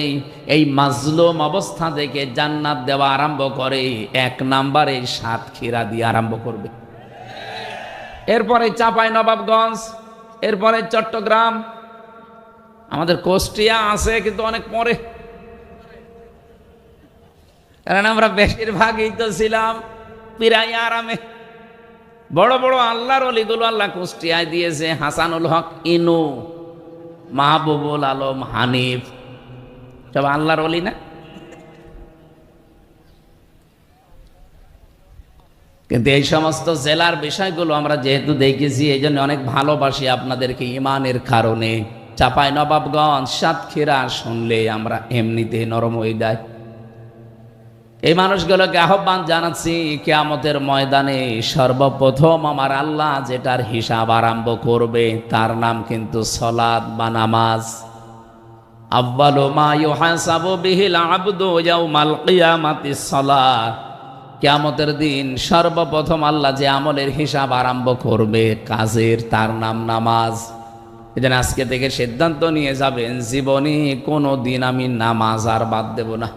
এই মাজলুম অবস্থা থেকে জান্নাত দেওয়া আরম্ভ করে, 1 নম্বরে সাতক্ষীরা দিয়ে আরম্ভ করবে, এরপরে চাঁপাইনবাবগঞ্জ, এরপরে চট্টগ্রাম, আমাদের কুষ্টিয়া আছে কিন্তু অনেক পরে। কারণ আমরা বেশিরভাগই তো ছিলাম পিরাই আরামে। বড় বড় আল্লাহর অলিগুলো আল্লাহ কুষ্টিয়ায় দিয়েছে, হাসানুল হক ইনু, মাহবুবুল আলম হানিফ, সব আল্লাহর অলি না? কিন্তু এই সমস্ত জেলার বিষয়গুলো আমরা যেহেতু দেখেছি, এই জন্য অনেক ভালোবাসি আপনাদেরকে ইমানের কারণে। চাঁপাই নবাবগঞ্জ, সাতক্ষীরা শুনলে আমরা এমনিতে নরম হয়ে যাই। এই মানুষগুলোকে আহ্বান জানাচ্ছি, কিয়ামতের ময়দানে সর্বপ্রথম আমার আল্লাহ যেটার হিসাব আরম্ভ করবে তার নাম কিন্তু সালাত বা নামাজ। আউয়ালু মা ইউহাসাবু বিহিল আবদু ইয়াউমাল কিয়ামাতিস সালাত। কিয়ামতের দিন সর্বপ্রথম আল্লাহ যে আমলের হিসাব আরম্ভ করবে কাজের, তার নাম নামাজ। এজন্য আজকে থেকে সিদ্ধান্ত নিয়ে যাবেন, জীবনে কোনো দিন আমি নামাজ আর বাদ দেব না।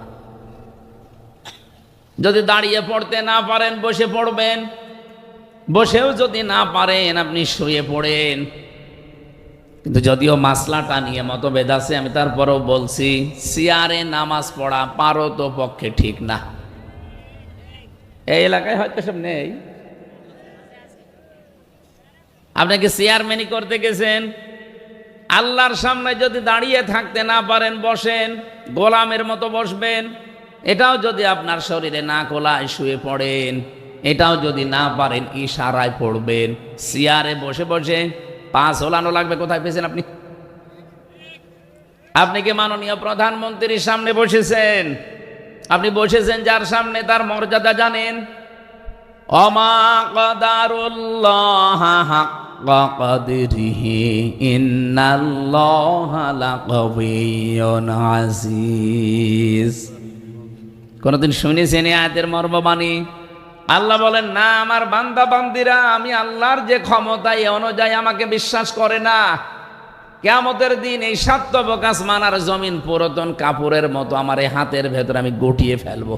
যদি দাঁড়িয়ে পড়তে না পারেন বসে পড়বেন, বসেও যদি না পারেন আপনি শুয়ে পড়েন। কিন্তু যদিও মাসলাটা নিয়ে মতভেদ আছে, আমি তারপরেও বলছি, চেয়ারে নামাজ পড়া পারো তো পক্ষে ঠিক না। এই এলাকায় হয়তো সব নেই। আপনাকে চেয়ারম্যানই করতে গেছেন, আল্লাহর সামনে যদি দাঁড়িয়ে থাকতে না পারেন বসেন, গোলামের মতো বসবেন। এটাও যদি আপনার শরীরে না কোলায় শুয়ে পড়েন, এটাও যদি না পারেন ইশারায় পড়বেন। চেয়ারে বসে বসে পা ঝোলানো লাগবে। কোথায় পেয়েছেন আপনি? আপনি কি মাননীয় প্রধানমন্ত্রীর সামনে বসেছেন? আপনি বসেছেন যার সামনে, তার মর্যাদা জানেন? ওমা কদারুল্লাহ হাক্কা কদরিহি ইন্নাল্লাহা লাকাবিয়্যুন আজিজ। কোনদিন শুনেছেন এই আয়াতের মর্মবাণী? আল্লাহ বলেন, না, আমার বান্দা বান্দিরা আমি আল্লাহর যে ক্ষমতা এই অনুযায়ী আমাকে বিশ্বাস করে না। কিয়ামতের দিন এই সাতবক আসমান আর জমিন পুরাতন কাপড়ের মতো আমার এই হাতের ভেতর আমি গুটিয়ে ফেলবো।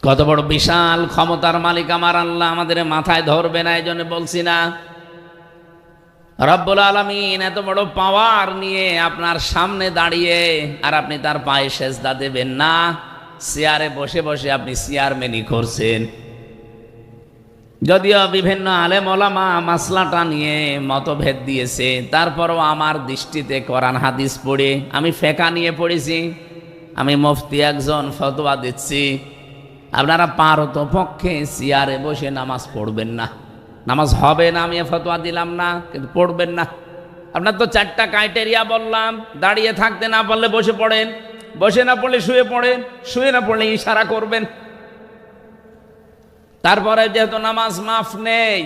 কত বড় বিশাল ক্ষমতার মালিক আমার আল্লাহ, আমাদের মাথায় ধরবে না। এই জন্য বলছি না, রব্বুল আলামিন এত বড় পাওয়ার নিয়ে আপনার সামনে দাঁড়িয়ে আর আপনি তার পায়ে সেজদা দেবেন না। চেয়ারে বসে বসে আপনি চেয়ারম্যানই করছেন। যদিও বিভিন্ন আলেম ওলামা মাসলাটা নিয়ে মতভেদ দিয়েছে, তারপরও আমার দৃষ্টিতে কোরআন হাদিস পড়ে, আমি ফেকা নিয়ে পড়েছি, আমি মুফতি একজন, ফতোয়া দিচ্ছি, আপনারা পারত পক্ষে চেয়ারে বসে নামাজ পড়বেন না। নামাজ হবে না আমি ফতোয়া দিলাম না, কিন্তু পড়বেন না। আপনার তো 4টা ক্রাইটেরিয়া বললাম, দাঁড়িয়ে থাকতে না পারলে বসে পড়েন, বসে না পড়লে শুয়ে পড়েন, শুয়ে না পড়লে ইশারা করবেন। তারপরে যেহেতু নামাজ মাফ নেই,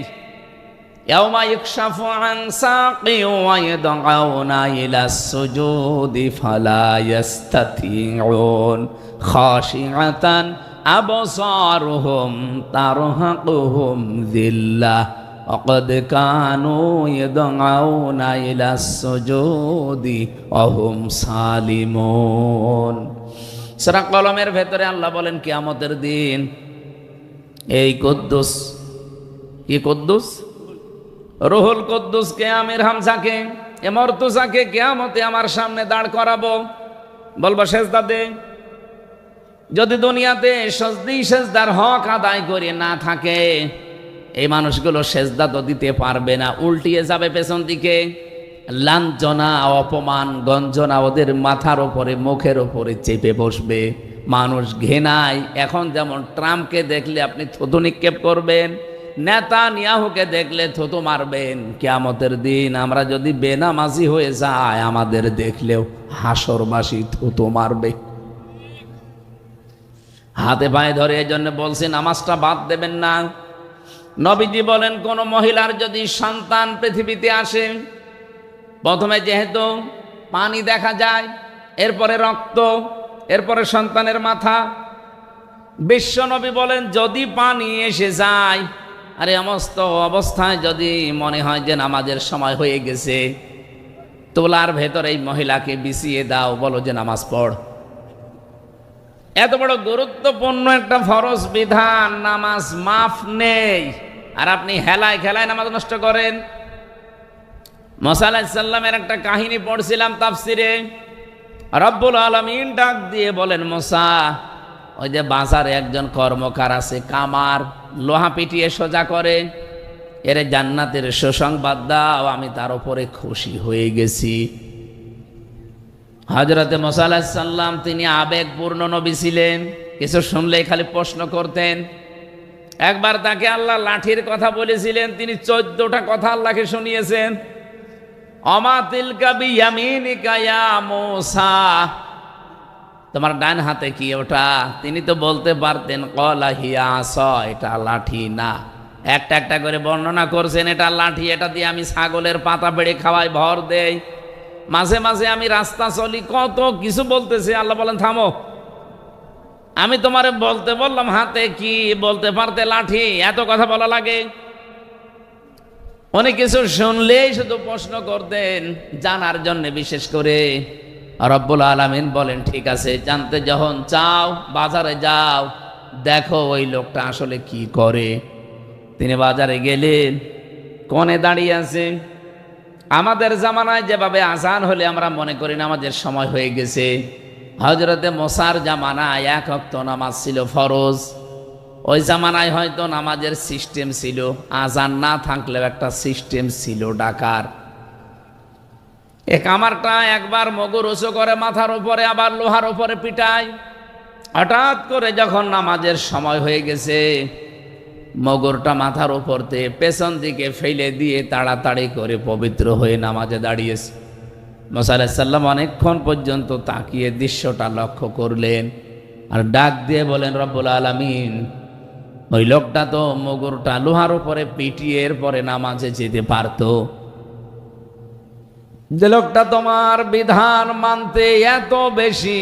ইয়াউমা ইউকশাফু আন সাকি ওয়া ইয়াদউনা ইলাস সুজুদি ফালা ইস্তাতিউন খাশিআতান আবসারুহুম তারহাকুহুম যিল্লাহ ওয়াকাদ কানু ইয়াদউনা ইলাস সুজুদি ওয়া হুম সালিমুন। সূরা কলমের ভেতরে আল্লাহ বলেন, কিয়ামতের দিন এই কুদ্দুস, কি কুদ্দুস? রুহুল কুদ্দুসকে, আমির হামজাকে, এ মর্তুজাকে কিয়ামতে আমার সামনে দাঁড় করাবো, বলবো সেজদা দে। যদি দুনিয়াতে সেজদার হক আদায় করে না থাকে, এই মানুষগুলো সেজদা তো দিতে পারবে না, উল্টিয়ে যাবে পেছন দিকে। লাঞ্ছনা, অপমান, গঞ্জনা ওদের মাথার ওপরে, মুখের ওপরে চেপে বসবে। মানুষ ঘৃণায়, এখন যেমন ট্রাম্পকে দেখলে আপনি থুতু নিক্ষেপ করবেন, নেতানিয়াহুকে দেখলে থুতু মারবেন, কিয়ামতের দিন আমরা যদি বেনামাজি হয়ে যাই, আমাদের দেখলেও হাসরবাসী থুতু মারবে, হাতে পায়ে ধরে। এই জন্য বলছি নামাজটা বাদ দেবেন না। নবীজি বলেন, কোন মহিলার যদি সন্তান পৃথিবীতে আসে, প্রথমে যেহেতু পানি দেখা যায়, এরপরে রক্ত, এরপরে সন্তানের মাথা, বিশ্ব নবী বলেন যদি পানি এসে যায় আর সমস্ত অবস্থায় যদি মনে হয় যে নামাজের সময় হয়ে গেছে, তোলার ভেতরে এই মহিলাকে বিছিয়ে দাও, বলো যে নামাজ পড়। এত বড় গুরুত্বপূর্ণ একটা ফরজ বিধান, নামাজ মাফ নেই, আর আপনি হেলায় খেলায় নামাজ নষ্ট করেন। মুসা আলাইহিস সালামের একটা কাহিনী পড়ছিলাম তাফসিরে। রব্বুল আলামিন ডাক দিয়ে বলেন, মুসা, ওই যে বাজারে একজন কর্মকার আছে, কামার, লোহা পিটিয়ে সোজা করে, এর জান্নাতের সুসংবাদ দাও, আমি তার উপরে খুশি হয়ে গেছি। হযরতে মুসা আলাইহিস সালাম তিনি আবেগপূর্ণ নবী ছিলেন, কিছু শুনলেই খালি প্রশ্ন করতেন। একবার তাকে আল্লাহ লাঠির কথা বলেছিলেন, তিনি 14টা কথা আল্লাহকে শুনিয়েছেন। অমা তিলকা বিয়ামিনিকা ইয়া মূসা, তোমার ডান হাতে কি ওটা? তিনি তো বলতে পারতেন ক্বালা হিয়া আসা, এটা লাঠি না। একটা একটা করে বর্ণনা করছেন, এটা লাঠি, এটা দিয়ে আমি ছাগলের পাতা বেড়ে খাওয়াই, ভর দেই, মাঝে মাঝে আমি রাস্তা চলি, কত কিছু বলতেছে। আল্লাহ বলেন, থামো, আমি তোমারে বলতে বললাম হাতে কি, বলতে পারতে লাঠি, এত কথা বলা লাগে? অনেক কিছু শুনলেই শুধু প্রশ্ন করতেন, জানার জন্য বিশেষ করে। রব্বুল আলামিন বলেন, ঠিক আছে, জানতে যখন চাও বাজারে যাও, দেখো ওই লোকটা আসলে কি করে। তিনি বাজারে গেলেন, কোণে দাঁড়িয়ে আছে। আমাদের জামানায় যেভাবে আজান হলে আমরা মনে করি নামাজের সময় হয়ে গেছে, হযরতে মুসার জামানায় 1 ওয়াক্ত নামাজ ছিল ফরজ। ওই জামানায় হয়তো নামাজের সিস্টেম ছিল, আজান না থাকলেও একটা সিস্টেম ছিল ডাকার। এ কামারটা একবার মগর উঁচু করে মাথার উপরে, আবার লোহার উপরে পিটায়। হঠাৎ করে যখন নামাজের সময় হয়ে গেছে, মগরটা মাথার উপরতে পেছন দিকে ফেলে দিয়ে তাড়াতাড়ি করে পবিত্র হয়ে নামাজে দাঁড়িয়েছে। মুসা আলাইহিস সালাম অনেকক্ষণ পর্যন্ত তাকিয়ে দৃশ্যটা লক্ষ্য করলেন, আর ডাক দিয়ে বলেন, রব্বুল আলামিন, ওই লোকটা তো মগরটা লোহার উপরে পিটিয়ে এরপরে নামাজে যেতে পারতো। যে লোকটা তোমার বিধান মানতে এত বেশি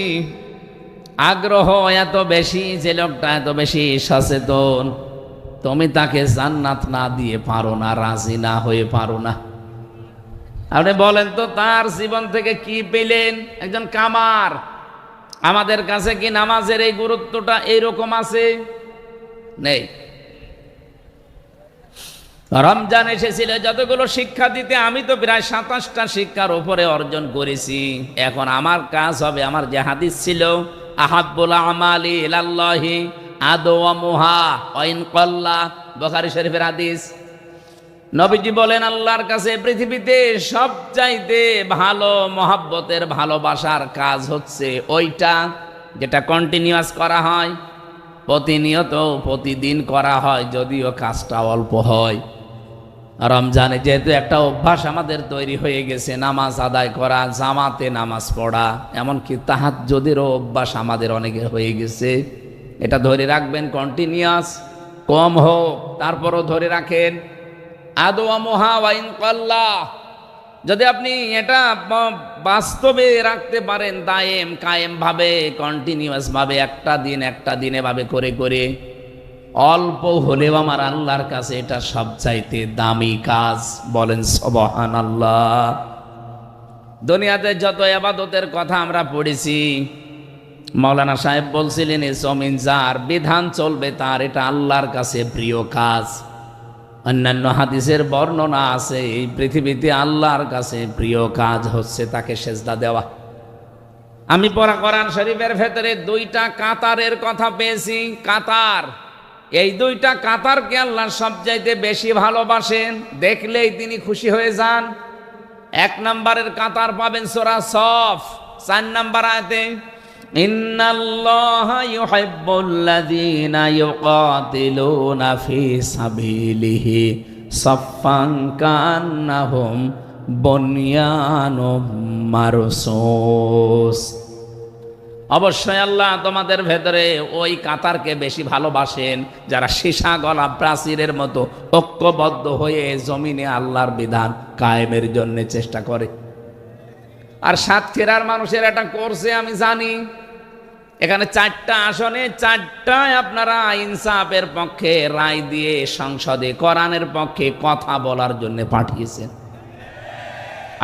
আগ্রহ, এত বেশি, যে লোকটা এত বেশি সচেতন, তুমি তাকে জান্নাত না দিয়ে পারো না, রাজি না হয়ে পারো না। আপনি বলেন তো, তার জীবন থেকে কি পেলেন? একজন কামার। আমাদের কাছে কি নামাজের এই গুরুত্বটা এইরকম আছে? নেই। রমজান এসেছিল যতগুলো শিক্ষা দিতে, আমি তো প্রায় 27টা শিক্ষার উপরে অর্জন করেছি। এখন আমার কাজ হবে, আমার যে হাদিস ছিল, আহাব্বুল আমালি ইলাল্লাহি আদওয়ামুহা ওয়া ইন ক্বাল্লা, বুখারী শরীফের হাদিস। নবীজি বলেন, আল্লাহর কাছে পৃথিবীতে সবচাইতে ভালো মহব্বতের ভালোবাসার কাজ হচ্ছে ওইটা যেটা কন্টিনিউয়াস করা হয়, প্রতিনিয়ত প্রতিদিন করা হয়, যদিও কাজটা অল্প হয়। রমজানে যেহেতু একটা অভ্যাস আমাদের তৈরি হয়ে গেছে, নামাজ আদায় করা, জামাতে নামাজ পড়া, এমনকি তাহাজ্জুদেরও অভ্যাস আমাদের অনেকের হয়ে গেছে। এটা ধরে রাখবেন, কন্টিনিউয়াস, কম হোক তারপরও ধরে রাখেন। আদওয়ামুহা ওয়া ইন ক্বাল্লা, যদি আপনি এটা বাস্তবে রাখতে পারেন, দায়েম কায়েম ভাবে, কন্টিনিউয়াস ভাবে, একটা দিন এভাবে করে করে, অল্প হলেও আমার আল্লাহর কাছে এটা সবচাইতে দামি কাজ। বলেন সুবহানাল্লাহ। দুনিয়াতে যত ইবাদতের কথা আমরা পড়েছি, মাওলানা সাহেব বলছিলেন, এই জমিন যার, বিধান চলবে তার, এটা আল্লাহর কাছে প্রিয় কাজ। অন্যান্য হাদিসের বর্ণনা আছে, এই পৃথিবীতে আল্লাহর কাছে প্রিয় কাজ হচ্ছে তাকে সেজদা দেওয়া। আমি পড়া কোরআন শরীফের ভেতরে 2টা কাতারের কথা পেয়েছি। কাতার, এই 2টা কাতারকে আল্লাহ সবচাইতে বেশি ভালোবাসেন, দেখলেই তিনি খুশি হয়ে যান। 1 নম্বরের কাতার পাবেন সূরা সফ 4 নম্বর আয়াতে, ইন্নাল্লাহা ইউহিব্বুল্লাযীনা ইউকাতিলুনা ফি সাবিলিহি সাফফান কান্নাহুম বুনয়ানুম মারসুস। অবশ্যই আল্লাহ তোমাদের ভেতরে ওই কাতারকে বেশি ভালোবাসেন যারা সীসা গলা প্রাচীরের মতো ঐক্যবদ্ধ হয়ে জমিনে আল্লাহর বিধান কায়েমের জন্য চেষ্টা করে। আর সাতক্ষীরার মানুষের এটা করছে আমি জানি। এখানে 4টা আসনে 4টায় আপনারা ইনসাফের পক্ষে রায় দিয়ে সংসদে কোরআনের পক্ষে কথা বলার জন্য পাঠিয়েছেন।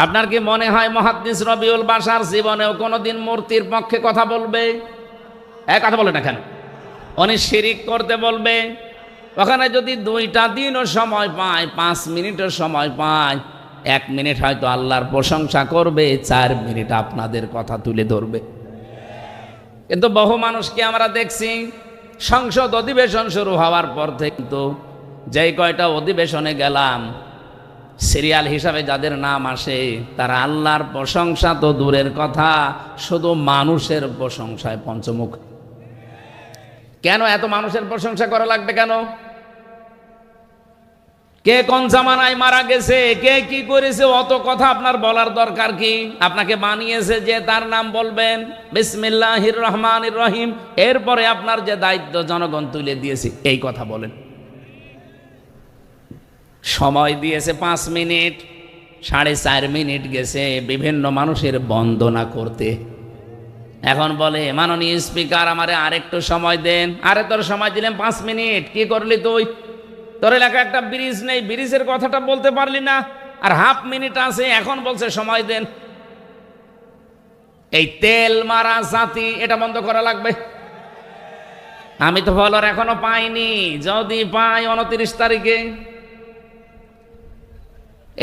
আপনার কি মনে হয় মুহাদ্দিস রবিউল বাশার জীবনেও কোনোদিন মূর্তির পক্ষে কথা বলবে? কথা বলে না কেন? উনি শিরিক করতে বলবে। ওখানে যদি 2টা দিনও সময় পায়, 5 মিনিটও সময় পায়, 1 মিনিট হয়তো আল্লাহর প্রশংসা করবে, 4 মিনিট আপনাদের কথা তুলে ধরবে। কিন্তু বহু মানুষকে আমরা দেখছি সংসদ অধিবেশন শুরু হওয়ার পর থেকে কিন্তু যেই কয়টা অধিবেশনে গেলাম, সিরিয়াল হিসাবে যাদের নাম আসে তারা আল্লাহর প্রশংসা তো দূরের কথা, শুধু মানুষের প্রশংসায় পঞ্চমুখ। কেন এত মানুষের প্রশংসা করা লাগবে কেন? কে কোন জামানায় মারা গেছে, কে কি করেছে, অত কথা আপনার বলার দরকার কি? আপনাকে বানিয়েছে যে তার নাম বলবেন বিসমিল্লাহির রহমানির রহিম, এরপরে আপনার যে দায়িত্ব জনগণ তুলে দিয়েছে এই কথা বলেন। সময় দিয়েছে 5 মিনিট, 4.5 মিনিট গেছে বিভিন্ন মানুষের বন্দনা করতে। এখন বলে মাননীয় স্পিকার আমারে আরেকটু সময় দেন। আরে তোর সময় দিলাম 5 মিনিট, কি করলি তুই? তোর এলাকায় একটা ব্রিজ নেই, ব্রিজের কথাটা বলতে পারলি না, আর হাফ মিনিট আছে, এখন বলছে সময় দেন। এই তেল মারা জাতি, এটা বন্ধ করা লাগবে। আমি তো ফলর এখনো পাইনি, যদি পাই 29 তারিখে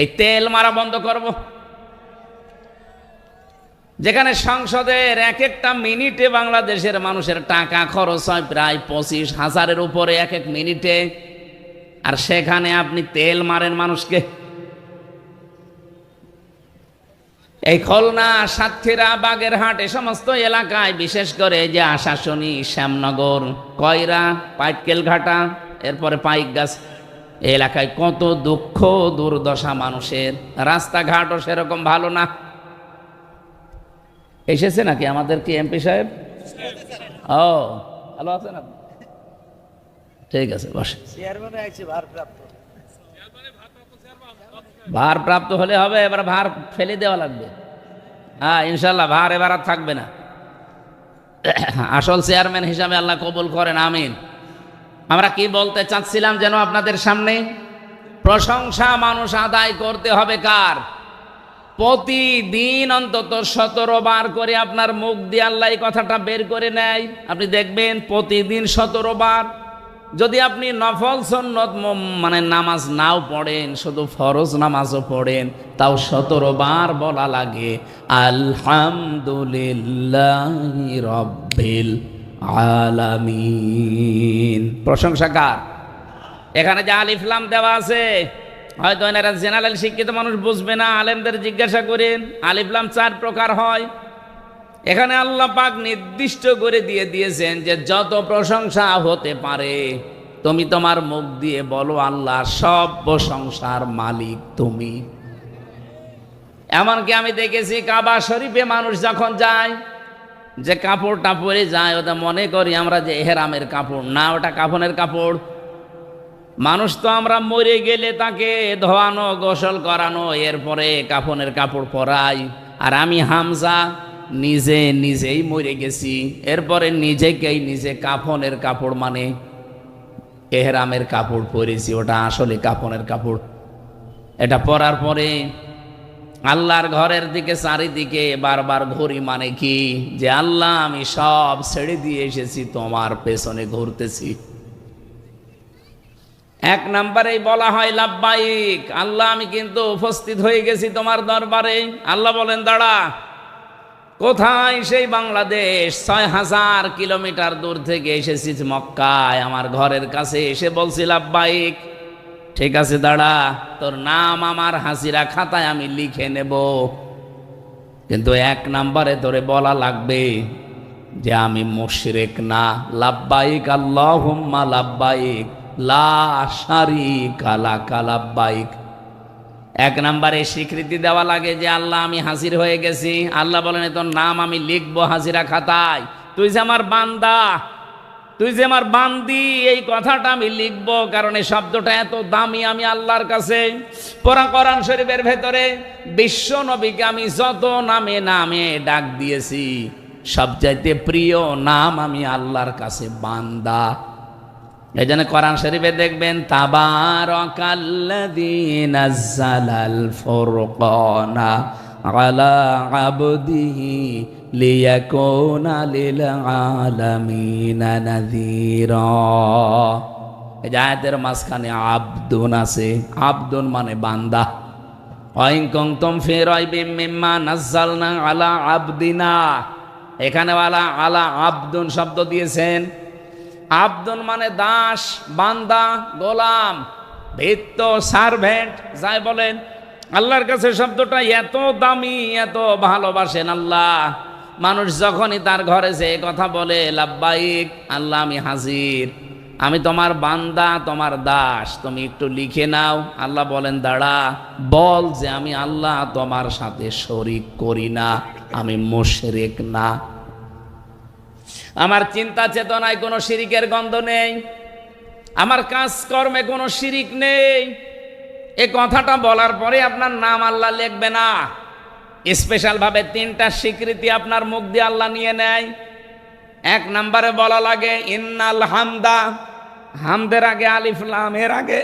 এই তেল মারা বন্ধ করব। যেখানে সংসদের এক একটা মিনিটে বাংলাদেশের মানুষের টাকা খরচ হয় প্রায় 25,000-এর উপরে এক এক মিনিটে, আর সেখানে আপনি তেল মারেন মানুষকে। এই খুলনা, সাতক্ষীরা, বাগেরহাট এ সমস্ত এলাকায়, বিশেষ করে যে আশাশুনি, শ্যামনগর, কয়রা, পাটকেলঘাটা, এরপরে পাইকগাছ, এই এলাকায় কত দুঃখ দুর্দশা মানুষের। রাস্তাঘাটও সেরকম ভালো না। এসেছে নাকি আমাদের কি এমপি সাহেব? ও ভালো আছেন আপনি? ঠিক আছে, বসে। ভারপ্রাপ্ত হলে হবে, এবার ভার ফেলে দেওয়া লাগবে। হ্যাঁ ইনশাল্লাহ ভার এবার আর থাকবে না। আসল চেয়ারম্যান হিসাবে আল্লাহ কবুল করেন, আমিন। আমরা কি বলতে চাচ্ছিলাম যেন আপনাদের সামনে? প্রশংসা মানুষ আদায় করতে হবে কার? প্রতিদিন অন্তত 17 বার করে আপনার মুখ দিয়ে আল্লাহ এই কথাটা বের করে নেয়। আপনি দেখবেন প্রতিদিন 17 বার। যদি আপনি নফল সুন্নত মানে নামাজ নাও পড়েন, শুধু ফরজ নামাজও পড়েন, তাও 17 বার বলা লাগে আলহামদুলিল্লাহি রাব্বিল আলামিন। প্রশংসা কার? এখানে যে আলিফ লাম দেওয়া আছে, হয়তো এনারা জেনারেল শিক্ষিত মানুষ বুঝবে না, আলেমদের জিজ্ঞাসা করেন। আলিফ লাম 4 প্রকার হয়। এখানে আল্লাহ পাক নির্দিষ্ট করে দিয়ে দিয়েছেন যে যত প্রশংসা হতে পারে তুমি তোমার মুখ দিয়ে বলো আল্লাহ সব প্রশংসার মালিক তুমি। এমনকি আমি দেখেছি কাবা শরীফে মানুষ যখন যায়, যে কাপড়টা পরে যায় ওটা মনে করি আমরা যে এহরামের কাপড় না, ওটা কাফনের কাপড়। মানুষ তো আমরা মরে গেলে তাকে ধোয়ানো, গোসল করানো, এরপরে কাফনের কাপড় পরাই। আর আমি হামজা নিজেই মরে গেছি, এরপরে নিজেকেই নিজে কাফনের কাপড় মানে এহরামের কাপড় পরেছি, ওটা আসলে কাফনের কাপড়। এটা পরার পরে আল্লাহর ঘরের দিকে চারিদিকে বারবার ঘুরি, মানে কি যে আল্লাহ আমি সব ছেড়ে দিয়ে এসেছি, তোমার পেছনে ঘুরতেছি। 1 নম্বরেই বলা হয় লাব্বাইক, আল্লাহ আমি কিন্তু উপস্থিত হয়ে গেছি তোমার দরবারে। আল্লাহ বলেন দাঁড়া। কোথায়? সেই বাংলাদেশ, 6000 কিলোমিটার দূর থেকে এসেছিস মক্কায়, আমার ঘরের কাছে এসে বলছি লাব্বাইক। ঠিক আছে দাঁড়া, তোর নাম আমার হাসিরা খাতায় আমি লিখে নেব, কিন্তু 1 নম্বরে তোরে বলা লাগবে যে আমি মুশরিক না। লাব্বাইক আল্লাহুম্মা লাব্বাইক লা শারীকা লাকা লাব্বাইক। 1 নম্বরে স্বীকৃতি দেওয়া লাগে যে আল্লাহ আমি হাজির হয়ে গেছি। আল্লাহ বলেন তোর নাম আমি লিখবো হাজিরা খাতায়, তুই যে আমার বান্দা, তুই যে আমার বান্দি, এই কথাটা আমি লিখবো, কারণ এই শব্দটা এত দামি আমি আল্লাহর কাছে। কোরআন শরীফের ভেতরে বিশ্ব নবীকে আমি যত নামে নামে ডাক দিয়েছি, সবচাইতে প্রিয় নাম আমি আল্লাহর কাছে বান্দা। এই জন্য কোরআন শরীফে দেখবেন তাবারাকাল্লাযী নাযালাল ফুরকানা আলা আবদিহি লিয়াকুনা লিল আলামিনা নাযীরা। এই আয়াতের মাঝখানে আবদুন আছে, আবদুন মানে বান্দা। ওয়াইন কুনতুম ফি রাইবিম মিম্মা নাযালনা আলা আবদিনা, এখানে আলা আবদুন শব্দ দিয়েছেন। আবদুন মানে দাস, বান্দা, গোলাম, ভৃত্য, সার্ভেন্ট যাই বলেন। আল্লাহর কাছে শব্দটা এত দামি, এত ভালোবাসেন আল্লাহ। মানুষ যখনই তার ঘরে যে কথা বলে, লাব্বাইক আল্লাহ আমি হাজির, আমি তোমার বান্দা, তোমার দাস, তুমি একটু লিখে নাও। আল্লাহ বলেন দাঁড়া, বল যে আমি আল্লাহ তোমার সাথে শরিক করি না, আমি মুশরিক না, আমার চিন্তা চেতনায় কোনো শিরিকের গন্ধ নেই, আমার কাজকর্মে কোনো শিরিক নেই। এই কথাটা বলার পরে আপনার নাম আল্লাহ লিখবে না, স্পেশাল ভাবে 3টা স্বীকৃতি আপনার মুখ দিয়ে আল্লাহ নিয়ে নেয়। 1 নম্বরে বলা লাগে ইন্নাল হামদা, হামদের আগে আলিফ লাম, এর আগে